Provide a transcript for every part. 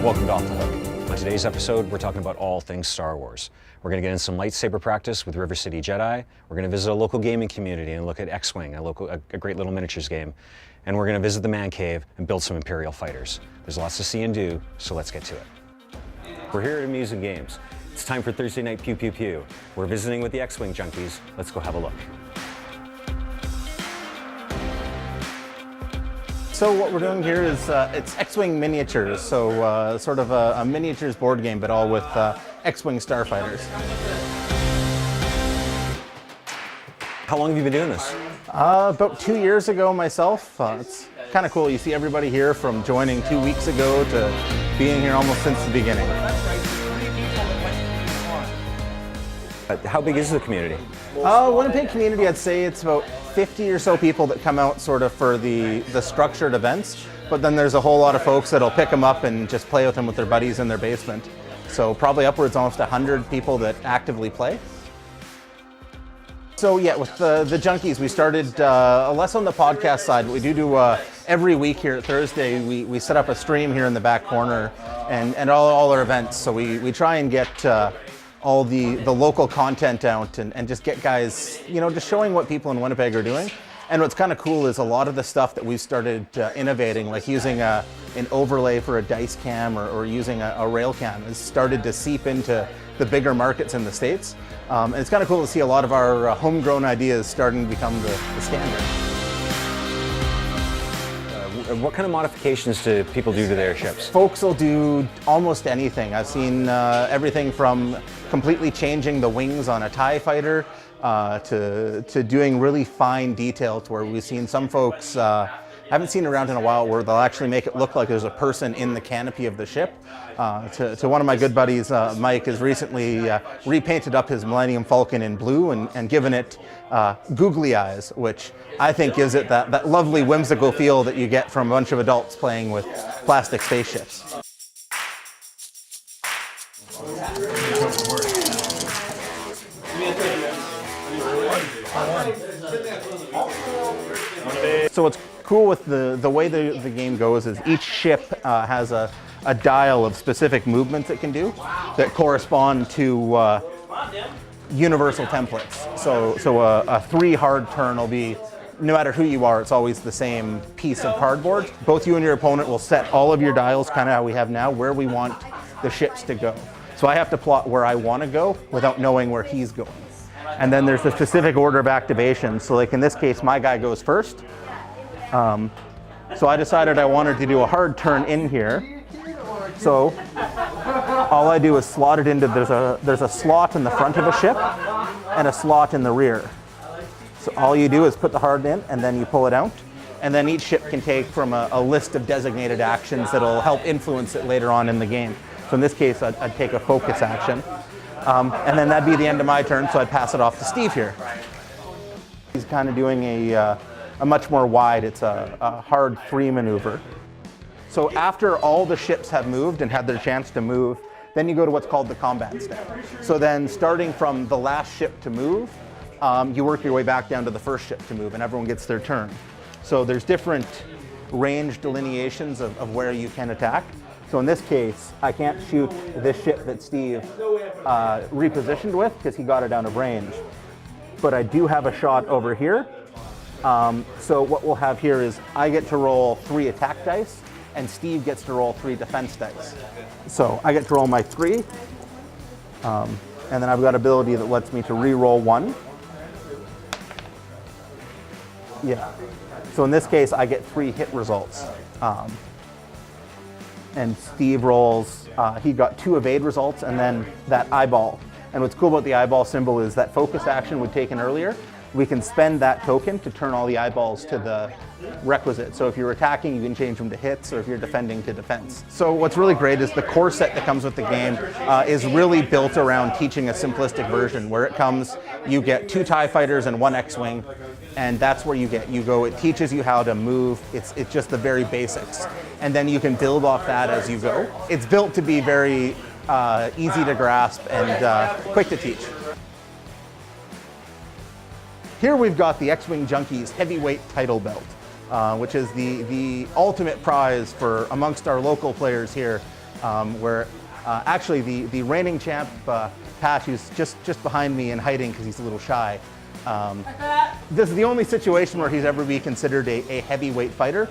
Welcome to Off the Hook. On today's episode, we're talking about all things Star Wars. We're going to get in some lightsaber practice with River City Jedi. We're going to visit a local gaming community and look at X-Wing, a great little miniatures game. And we're going to visit the man cave and build some Imperial fighters. There's lots to see and do, so let's get to it. We're here at A Muse N Games. It's time for Thursday night Pew Pew Pew. We're visiting with the X-Wing Junkies. Let's go have a look. So what we're doing here is it's X-Wing miniatures, so sort of a miniatures board game, but all with X-Wing starfighters. How long have you been doing this? About 2 years ago myself. It's kind of cool. You see everybody here from joining 2 weeks ago to being here almost since the beginning. How big is the community? Winnipeg community, I'd say it's about 50 or so people that come out sort of for the structured events, but then there's a whole lot of folks that'll pick them up and just play with them with their buddies in their basement. So probably upwards almost 100 people that actively play. So yeah, with the Junkies, we started less on the podcast side, but we do every week here at Thursday, we set up a stream here in the back corner and all our events. So we try and get all the local content out and just get guys, you know, just showing what people in Winnipeg are doing. And what's kind of cool is a lot of the stuff that we've started innovating, like using an overlay for a dice cam or using a rail cam, has started to seep into the bigger markets in the States. And it's kind of cool to see a lot of our homegrown ideas starting to become the standard. What kind of modifications do people do to their ships? Folks will do almost anything. I've seen everything from completely changing the wings on a TIE fighter to doing really fine detail to where we've seen some folks, haven't seen around in a while, where they'll actually make it look like there's a person in the canopy of the ship. To one of my good buddies, Mike, has recently repainted up his Millennium Falcon in blue and given it googly eyes, which I think gives it that lovely whimsical feel that you get from a bunch of adults playing with plastic spaceships. So what's cool with the way the game goes is each ship has a dial of specific movements it can do that correspond to universal templates. So a 3 hard turn will be, no matter who you are, it's always the same piece of cardboard. Both you and your opponent will set all of your dials, kind of how we have now, where we want the ships to go. So I have to plot where I want to go without knowing where he's going. And then there's a specific order of activation. So like in this case, my guy goes first. So I decided I wanted to do a hard turn in here. So all I do is slot it into, there's a slot in the front of a ship and a slot in the rear. So all you do is put the hard in and then you pull it out. And then each ship can take from a list of designated actions that'll help influence it later on in the game. So in this case, I'd take a focus action. And then that'd be the end of my turn, so I'd pass it off to Steve here. He's kind of doing a much more wide, it's a hard 3 maneuver. So after all the ships have moved and had their chance to move, then you go to what's called the combat step. So then starting from the last ship to move, you work your way back down to the first ship to move, and everyone gets their turn. So there's different range delineations of where you can attack. So in this case, I can't shoot this ship that Steve repositioned with because he got it out of range. But I do have a shot over here. So what we'll have here is I get to roll 3 attack dice and Steve gets to roll 3 defense dice. So I get to roll my 3. And then I've got ability that lets me to re-roll 1. Yeah. So in this case, I get 3 hit results. And Steve rolls, he got 2 evade results and then that eyeball. And what's cool about the eyeball symbol is that focus action we'd taken earlier, we can spend that token to turn all the eyeballs to the requisite. So if you're attacking, you can change them to hits, or if you're defending, to defense. So what's really great is the core set that comes with the game is really built around teaching a simplistic version. Where it comes, you get 2 TIE fighters and 1 X-Wing, and that's where you go. It teaches you how to move. It's just the very basics. And then you can build off that as you go. It's built to be very easy to grasp and quick to teach. Here we've got the X-Wing Junkies heavyweight title belt, which is the ultimate prize for amongst our local players here. where actually the reigning champ, Pat, who's just behind me and hiding because he's a little shy, this is the only situation where he's ever be considered a heavyweight fighter,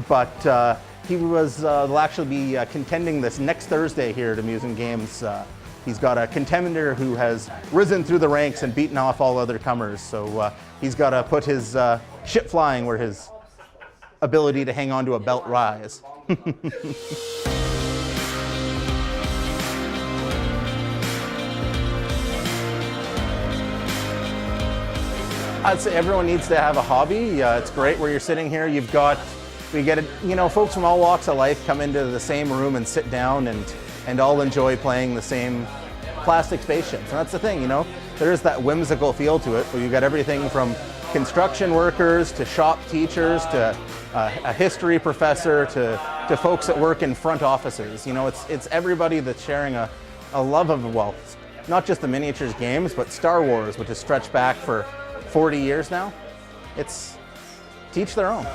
but he will actually be contending this next Thursday here at A Muse N Games. He's got a contender who has risen through the ranks and beaten off all other comers, so he's got to put his ship flying where his ability to hang on to a belt lies. I'd say everyone needs to have a hobby. It's great where you're sitting here. We get folks from all walks of life come into the same room and sit down and all enjoy playing the same plastic spaceships. And that's the thing, there is that whimsical feel to it, where you got everything from construction workers to shop teachers to a history professor to folks that work in front offices. It's everybody that's sharing a love of, well, not just the miniatures games, but Star Wars, which has stretched back for 40 years now. It's to each their own.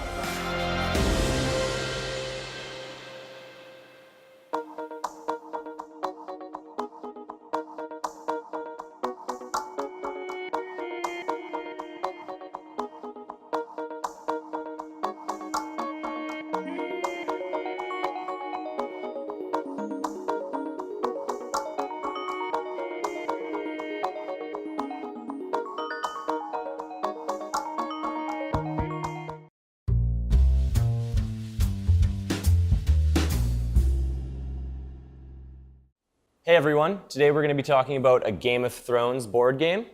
Hey everyone, today we're going to be talking about a Game of Thrones board game.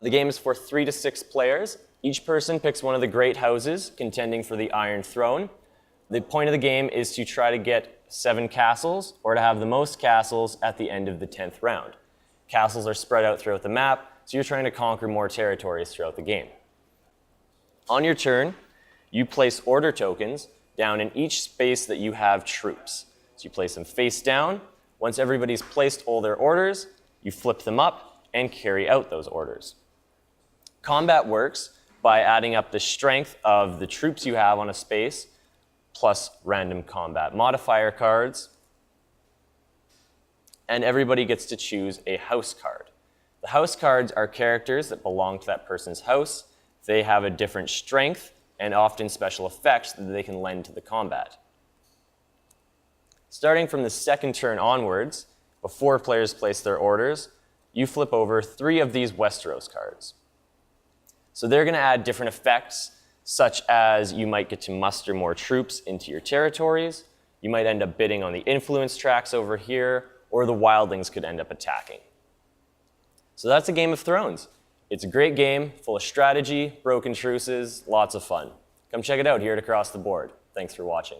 The game is for 3 to 6 players. Each person picks one of the great houses contending for the Iron Throne. The point of the game is to try to get 7 castles, or to have the most castles at the end of the 10th round. Castles are spread out throughout the map, so you're trying to conquer more territories throughout the game. On your turn, you place order tokens down in each space that you have troops. So you place them face down. Once everybody's placed all their orders, you flip them up and carry out those orders. Combat works by adding up the strength of the troops you have on a space plus random combat modifier cards, and everybody gets to choose a house card. The house cards are characters that belong to that person's house. They have a different strength and often special effects that they can lend to the combat. Starting from the second turn onwards, before players place their orders, you flip over 3 of these Westeros cards. So they're going to add different effects, such as you might get to muster more troops into your territories, you might end up bidding on the influence tracks over here, or the wildlings could end up attacking. So that's a Game of Thrones. It's a great game, full of strategy, broken truces, lots of fun. Come check it out here at Across the Board. Thanks for watching.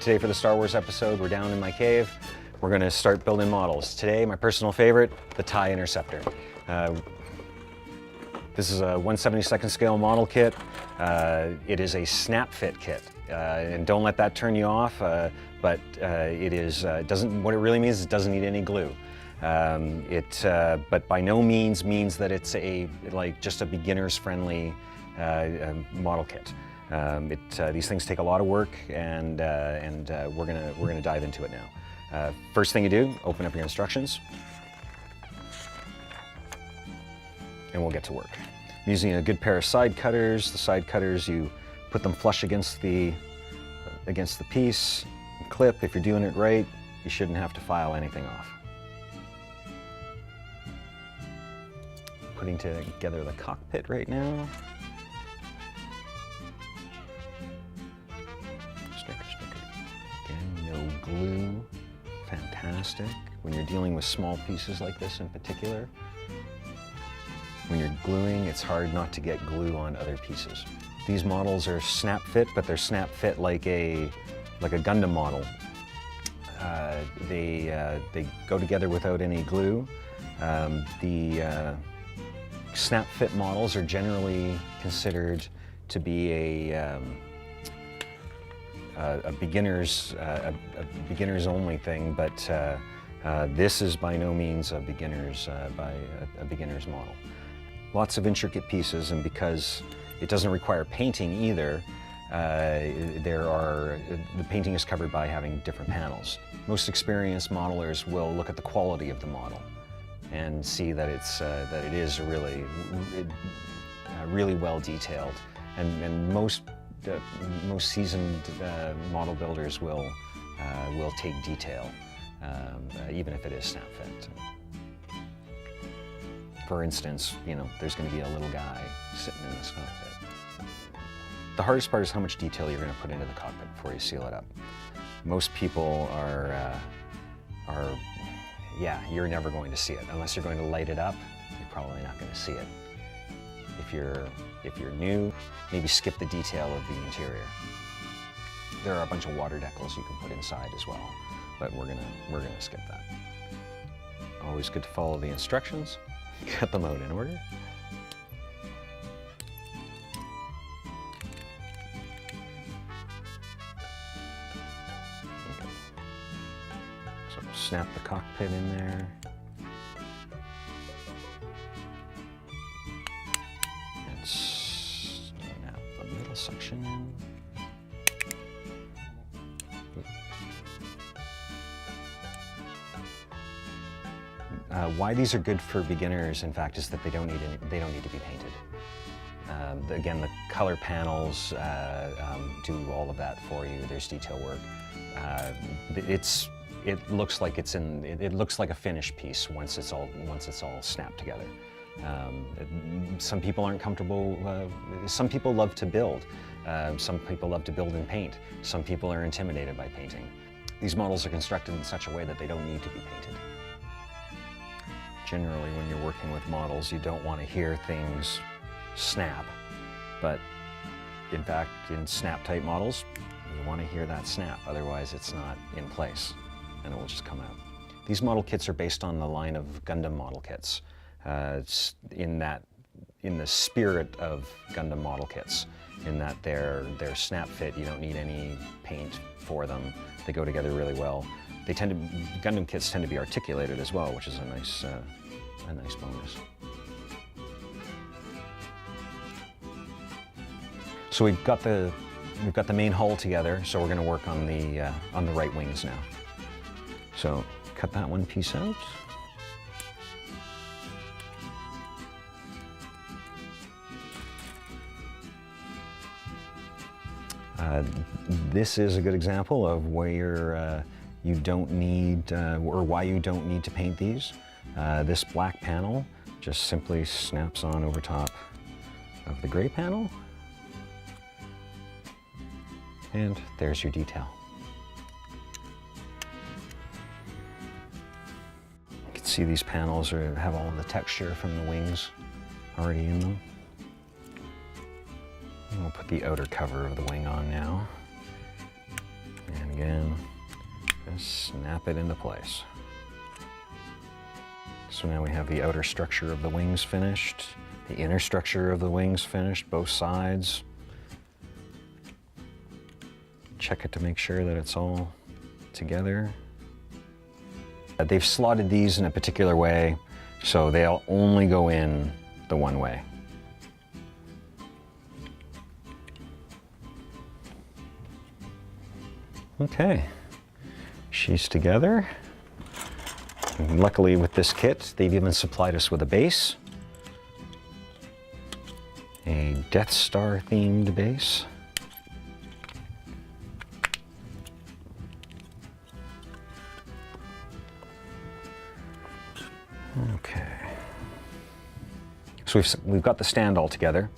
Today for the Star Wars episode, we're down in my cave. We're going to start building models. Today, my personal favorite, the TIE Interceptor. This is a 1/72nd scale model kit. It is a snap fit kit, and don't let that turn you off. But it is what it really means is it doesn't need any glue. But by no means that it's just a beginner's friendly model kit. These things take a lot of work, and we're gonna dive into it now. First thing you do, open up your instructions, and we'll get to work. I'm using a good pair of side cutters. The side cutters, you put them flush against the piece, and clip. If you're doing it right, you shouldn't have to file anything off. Putting together the cockpit right now. Again, no glue. Fantastic. When you're dealing with small pieces like this in particular, when you're gluing, it's hard not to get glue on other pieces. These models are snap fit, but they're snap fit like a Gundam model. They go together without any glue. The snap fit models are generally considered to be a beginner's only thing, but this is by no means a beginner's model. lots of intricate pieces, and because it doesn't require painting either, the painting is covered by having different panels. Most experienced modelers will look at the quality of the model and see that it is really well detailed, and most seasoned model builders will take detail, even if it is snap fit. For instance, there's going to be a little guy sitting in this cockpit. The hardest part is how much detail you're going to put into the cockpit before you seal it up. Most people you're never going to see it. Unless you're going to light it up, you're probably not going to see it. If you're new, maybe skip the detail of the interior. There are a bunch of water decals you can put inside as well, but we're gonna skip that. Always good to follow the instructions. Cut them out in order. Okay. So snap the cockpit in there. And snap the middle section in. Why these are good for beginners, in fact, is that they don't need to be painted. Again, the color panels do all of that for you. There's detail work. It looks like it looks like a finished piece once it's all snapped together. Some people aren't comfortable. Some people love to build. Some people love to build and paint. Some people are intimidated by painting. These models are constructed in such a way that they don't need to be painted. Generally, when you're working with models, you don't want to hear things snap, but in fact, in snap-type models, you want to hear that snap, otherwise it's not in place, and it will just come out. These model kits are based on the line of Gundam model kits. It's in the spirit of Gundam model kits, in that they're snap fit. You don't need any paint for them. They go together really well. Gundam kits tend to be articulated as well, which is a nice bonus. So we've got the main hull together. So we're going to work on the right wings now. So cut that one piece out. This is a good example of where you don't need, or why you don't need to paint these. This black panel just simply snaps on over top of the gray panel. And there's your detail. You can see these panels have all of the texture from the wings already in them. And we'll put the outer cover of the wing on now. And again, just snap it into place. So now we have the outer structure of the wings finished, the inner structure of the wings finished, both sides. Check it to make sure that it's all together. They've slotted these in a particular way, so they'll only go in the one way. Okay, she's together. And luckily with this kit, they've even supplied us with a base. A Death Star themed base. Okay. So we've got the stand all together.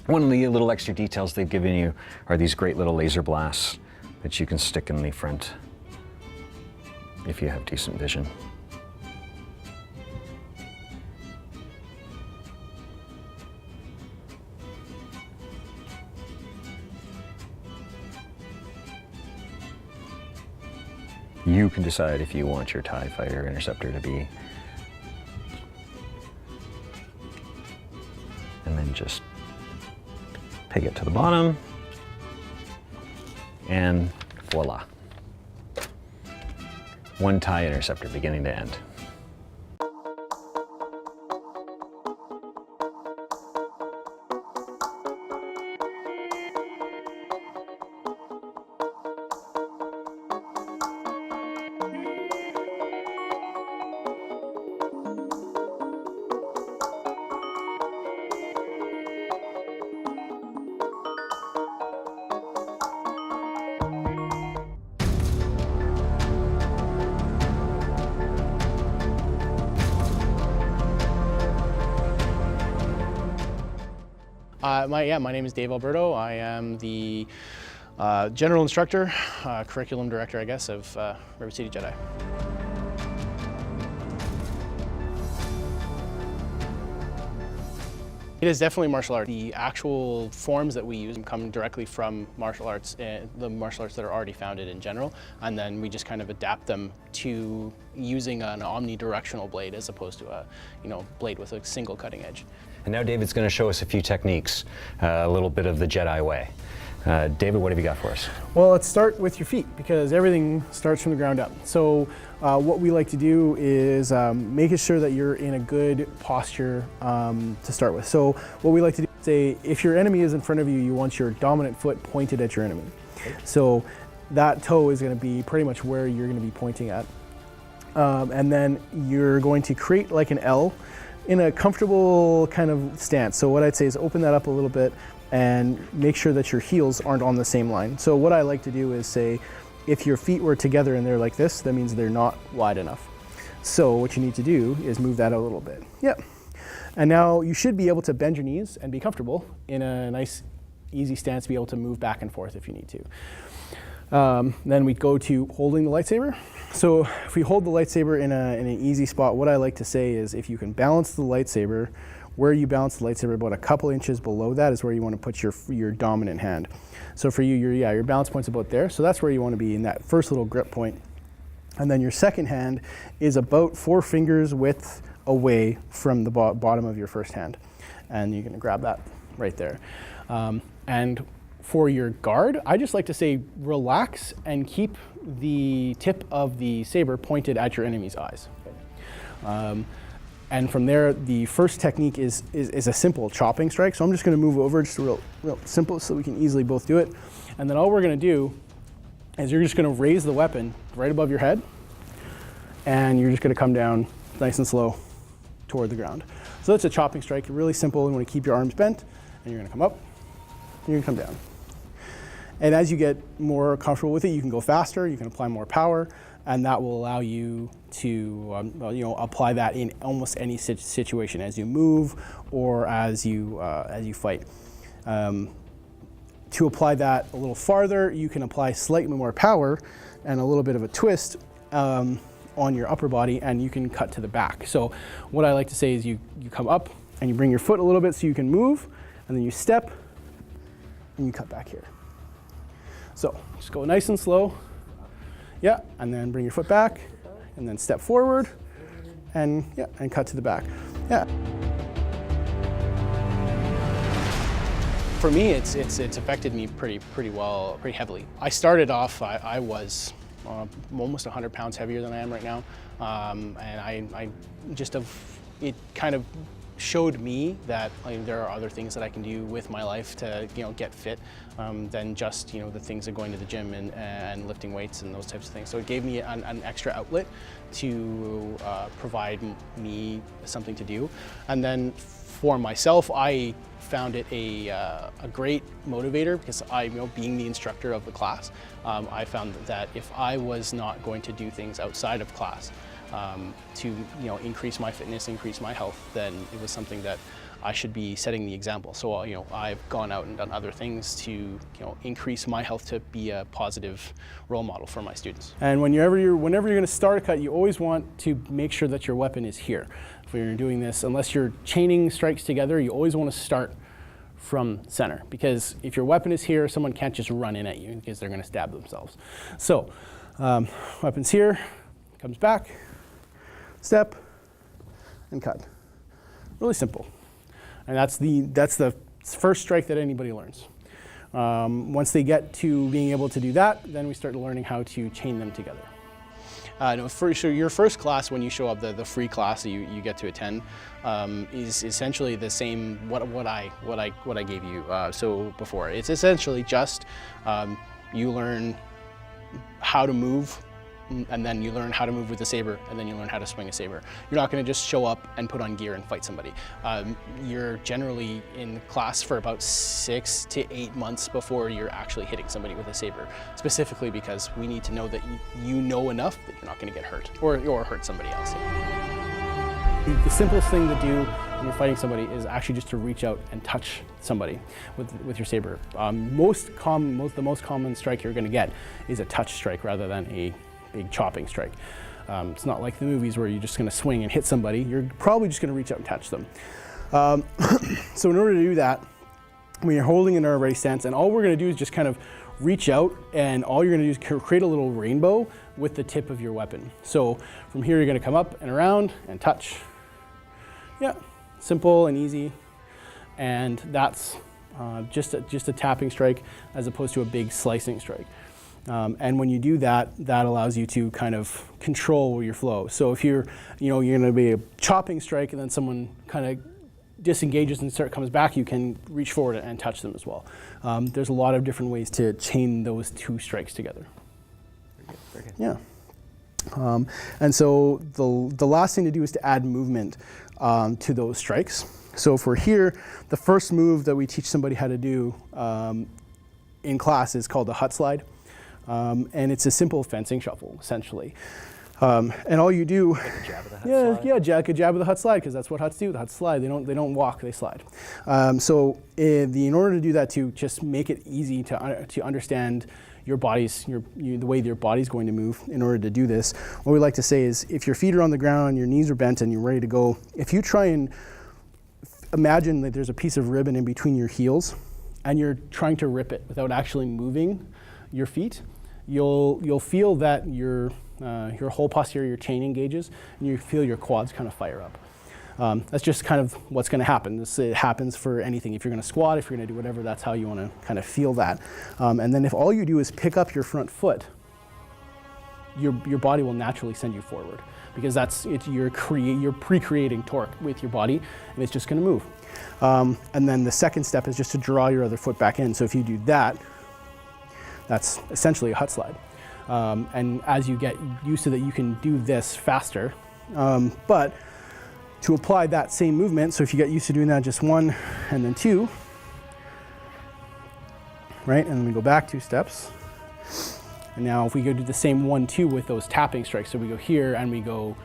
One of the little extra details they've given you are these great little laser blasts that you can stick in the front if you have decent vision. You can decide if you want your TIE Fighter Interceptor to be. And then just peg it to the bottom. And voila. One TIE Interceptor beginning to end. My name is Dave Alberto. I am the general instructor, curriculum director, I guess, of River City Jedi. It is definitely martial art. The actual forms that we use come directly from martial arts, the martial arts that are already founded in general, and then we just kind of adapt them to using an omnidirectional blade as opposed to a blade with a single cutting edge. And now David's going to show us a few techniques, a little bit of the Jedi way. David, what have you got for us? Well, let's start with your feet because everything starts from the ground up. So what we like to do is making sure that you're in a good posture to start with. So what we like to do is say, if your enemy is in front of you, you want your dominant foot pointed at your enemy. So that toe is going to be pretty much where you're going to be pointing at. And then you're going to create like an L in a comfortable kind of stance. So what I'd say is open that up a little bit and make sure that your heels aren't on the same line. So what I like to do is say, if your feet were together and they're like this, that means they're not wide enough. So what you need to do is move that out a little bit. Yep. And now you should be able to bend your knees and be comfortable in a nice, easy stance to be able to move back and forth if you need to. Then we go to holding the lightsaber. So if we hold the lightsaber in an easy spot, what I like to say is if you can balance the lightsaber, where you balance the lightsaber about a couple inches below that is where you want to put your dominant hand. So for you, your balance point's about there. So that's where you want to be in that first little grip point. And then your second hand is about 4 fingers width away from the bottom of your first hand. And you're going to grab that right there. And for your guard, I just like to say relax and keep the tip of the saber pointed at your enemy's eyes. And from there, the first technique is a simple chopping strike. So I'm just going to move over, just real simple, so we can easily both do it. And then all we're going to do is you're just going to raise the weapon right above your head, and you're just going to come down nice and slow toward the ground. So that's a chopping strike, really simple. You want to keep your arms bent, and you're going to come up, and you're going to come down. And as you get more comfortable with it, you can go faster, you can apply more power, and that will allow you to apply that in almost any situation as you move or as you fight. To apply that a little farther, you can apply slightly more power and a little bit of a twist on your upper body, and you can cut to the back. So what I like to say is you come up and you bring your foot a little bit so you can move, and then you step and you cut back here. So just go nice and slow. Yeah, and then bring your foot back, and then step forward, and cut to the back. Yeah. For me, it's affected me pretty well, pretty heavily. I started off, I was almost 100 pounds heavier than I am right now, and I just it kind of showed me that there are other things that I can do with my life to get fit than just the things of going to the gym and lifting weights and those types of things. So it gave me an extra outlet to provide me something to do. And then for myself, I found it a great motivator because being the instructor of the class, I found that if I was not going to do things outside of class to increase my fitness, increase my health, then it was something that I should be setting the example. So I've gone out and done other things to increase my health to be a positive role model for my students. And whenever you're going to start a cut, you always want to make sure that your weapon is here. If you're doing this, unless you're chaining strikes together, you always want to start from center, because if your weapon is here, someone can't just run in at you because they're going to stab themselves. So weapon's here, comes back, step, and cut. Really simple. And that's the first strike that anybody learns. Once they get to being able to do that, then we start learning how to chain them together. So your first class, when you show up, the free class that you get to attend, is essentially the same what I gave you so before. It's essentially just you learn how to move, and then you learn how to move with the saber, and then you learn how to swing a saber. You're not going to just show up and put on gear and fight somebody. You're generally in class for about 6 to 8 months before you're actually hitting somebody with a saber, specifically because we need to know that you know enough that you're not going to get hurt or hurt somebody else. The simplest thing to do when you're fighting somebody is actually just to reach out and touch somebody with your saber. The most common strike you're going to get is a touch strike rather than a big chopping strike. It's not like the movies where you're just going to swing and hit somebody. You're probably just going to reach out and touch them. So in order to do that, when you're holding an ready stance, and all we're going to do is just kind of reach out, and all you're going to do is create a little rainbow with the tip of your weapon. So from here you're going to come up and around and touch. Yeah, simple and easy, and that's just a tapping strike as opposed to a big slicing strike. And when you do that, that allows you to kind of control your flow. So if you're going to be a chopping strike and then someone kind of disengages and comes back, you can reach forward and touch them as well. There's a lot of different ways to chain those two strikes together. Very good. Yeah. And so the last thing to do is to add movement to those strikes. So if we're here, the first move that we teach somebody how to do in class is called the hut slide. And it's a simple fencing shuffle, essentially. And all you do, Like a jab of the hut slide? like a jab of the hut slide, because that's what huts do. The huts slide. They don't walk. They slide. In order to do that, to just make it easy to understand your body's the way your body's going to move. In order to do this, what we like to say is, if your feet are on the ground, your knees are bent, and you're ready to go, if you try and imagine that there's a piece of ribbon in between your heels, and you're trying to rip it without actually moving your feet, you'll feel that your whole posterior chain engages, and you feel your quads kind of fire up. That's just kind of what's going to happen. It happens for anything. If you're going to squat, if you're going to do whatever, that's how you want to kind of feel that. And then if all you do is pick up your front foot, your body will naturally send you forward, because you're pre-creating torque with your body, and it's just going to move. And then the second step is just to draw your other foot back in. So if you do that, that's essentially a hut slide. And as you get used to that, you can do this faster. But to apply that same movement, so if you get used to doing that, just one and then two, right? And then we go back 2 steps. And now if we go do the same 1-2 with those tapping strikes, so we go here and we go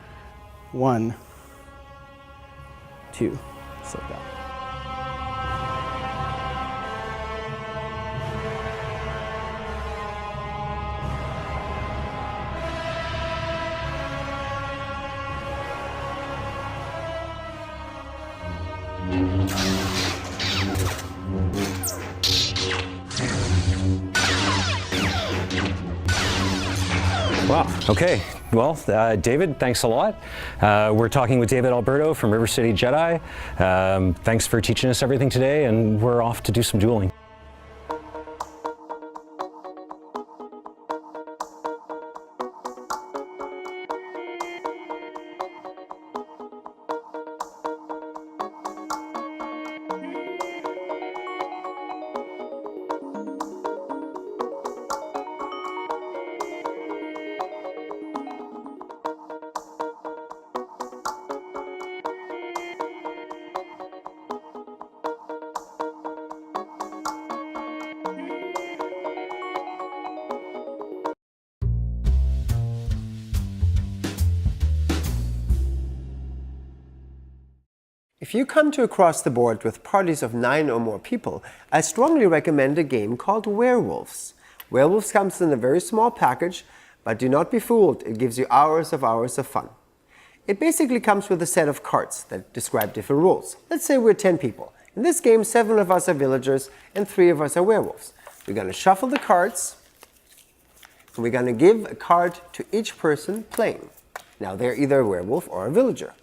1, 2, just like that. Wow. Okay. Well, David, thanks a lot. We're talking with David Alberto from River City Jedi. Thanks for teaching us everything today, and we're off to do some dueling. If you come to across the board with parties of 9 or more people, I strongly recommend a game called Werewolves. Werewolves comes in a very small package, but do not be fooled, it gives you hours of fun. It basically comes with a set of cards that describe different rules. Let's say we're 10 people. In this game, 7 of us are villagers and 3 of us are werewolves. We're going to shuffle the cards, and we're going to give a card to each person playing. Now they're either a werewolf or a villager.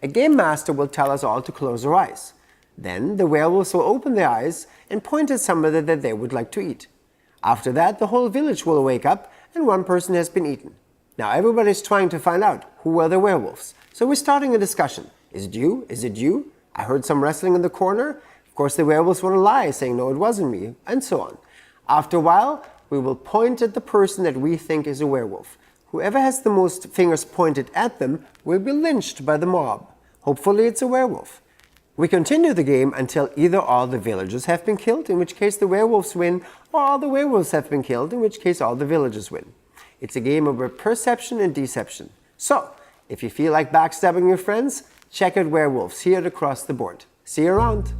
A game master will tell us all to close our eyes. Then the werewolves will open their eyes and point at somebody that they would like to eat. After that, the whole village will wake up and one person has been eaten. Now everybody's trying to find out who were the werewolves. So we're starting a discussion. Is it you? Is it you? I heard some wrestling in the corner. Of course the werewolves want to lie, saying no, it wasn't me, and so on. After a while, we will point at the person that we think is a werewolf. Whoever has the most fingers pointed at them will be lynched by the mob. Hopefully it's a werewolf. We continue the game until either all the villagers have been killed, in which case the werewolves win, or all the werewolves have been killed, in which case all the villagers win. It's a game of perception and deception. So, if you feel like backstabbing your friends, Check out Werewolves here at Across the Board. See you around.